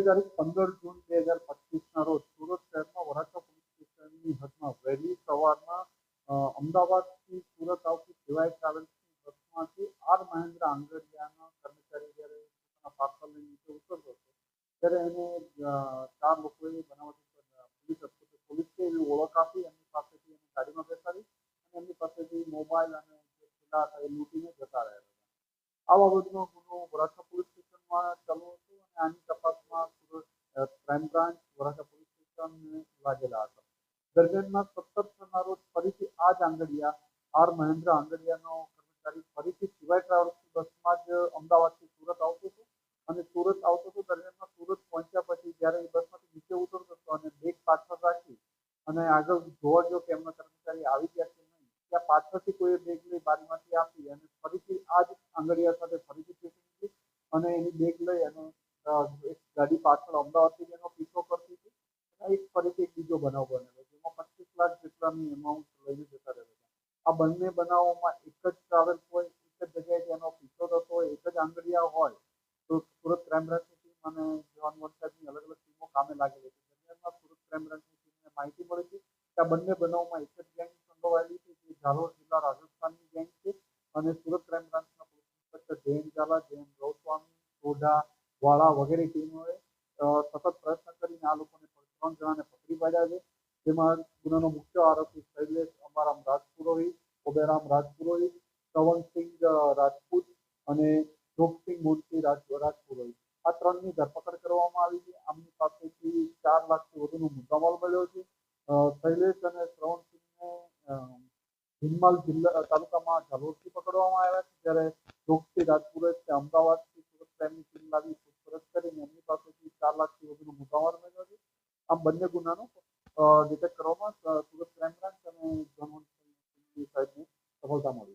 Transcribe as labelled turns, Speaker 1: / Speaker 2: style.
Speaker 1: તારીખ 15 જૂન 2025ના રોજ સુરત શહેરમાં વરાછા પોલીસ સ્ટેશનની હદમાં વહેલી સવારમાં અમદાવાદથી સુરત આવતી ડીવાય ટ્રાવેલ્સની બસમાંથી આર મહેન્દ્ર આંગડિયાના કર્મચારી જ્યારે પોતાના પાર્સલ લઈને નીચે ઉતરતો હતો ત્યારે એને ચાર લોકોએ બનાવટી પોલીસને એવી ઓળખ આપી એમની પાસેથી એને ગાડીમાં બેસાડી અને એમની પાસેથી મોબાઈલ અને જે થેલા હતા એ લૂંટીને જતા રહ્યા હતા। આ બાબતનો ગુનો વરાછા પોલીસ સ્ટેશનમાં ચાલુ હતો અને આની તપાસમાં Surat crime branch Varachha police સ્ટેશનને લાગેલા હતા। દરમિયાનમાં 17ના રોજ ફરીથી આ જ આંગડિયા આર મહેન્દ્ર આંગડિયાનો કર્મચારી ફરીથી ડીવાય ટ્રાવેલ્સની બસમાં જ અમદાવાદથી સુરત આવતો હતો અને સુરત આવતો હતો દરમિયાનમાં સુરત પહોંચ્યા પછી જ્યારે એ બસમાંથી નીચે ઉતરતો હતો અને બેગ પાછળ રાખી અને આગળ જોવા ગયો કે એમના કર્મચારી આવી ગયા કે નહીં, ત્યાં પાછળથી કોઈ બેગ લઈ બારીમાંથી આપી અને ફરીથી આ જ આંગડિયા સાથે ફરીથી ચેકિંગ કરી અને એની બેગ લઈ અને એક ગાડી પાછળ અમદાવાદથી એનો પીછો કરતી હતી અને એક ફરીથી એક બીજો બનાવ બનેલો જેમાં 25 લાખ જેટલાની એમાઉન્ટ લઈને જતા રહેતા હતા। આ બંને બનાવોમાં એક જ ટ્રાવેલ્સ હોય, એક જ જગ્યાએ એનો પીછો થતો હોય, એક જ આંગડિયા હોય તો સુરત ક્રાઇમ બ્રાન્ચની ટીમ અને જવાન વંશાજની અલગ અલગ ટીમો કામે લાગેલી હતી। દરમિયાનમાં સુરત ક્રાઇમ બ્રાન્ચની ટીમને માહિતી મળી હતી કે આ બંને બનાવોમાં એક જ ગેંગ સંડોવાયેલી છે જે ઝાલોર જિલ્લા રાજસ્થાનની ગેંગ છે અને સુરત ક્રાઇમ બ્રાન્ચના પોલીસ ઇન્સ્પેક્ટર જયંત ઝાલા, જયંત ગોસ્વામી, સોઢા, વાળા વગેરે ટીમોએ સતત પ્રયત્ન કરીને આ લોકોને 3 જણાને પકડી પાડ્યા છે। જેમાં ગુનાનો મુખ્ય આરોપી શૈલેષ અમારામ રાજપુરોહિત, ઓબેરામ રાજપુરોહિત, શ્રવણસિંહ રાજપૂત અને જોગસિંહ મુનશી રાજપુરોહિત આ 3ની ધરપકડ કરવામાં આવી છે। આમની પાસેથી 4 લાખથી વધુનો મુદ્દામાલ મળ્યો છે। શૈલેષ અને શ્રવણસિંહને હિંમલ જિલ્લા તાલુકામાં ઝાલોરથી પકડવામાં આવ્યા છે જ્યારે જોગસિંહ રાજપુરોહિત અમદાવાદથી સુરત ક્રાઇમની ટીમ લાવી પૂછપરછ કરીને એમની પાસેથી 4 લાખથી વધુનો મુદ્દામાલ મળ્યો છે। આમ બંને ગુનાનો ડિટેક્ટ કરવામાં સુરત ક્રાઇમ બ્રાન્ચ અને સાહેબને સફળતા મળી।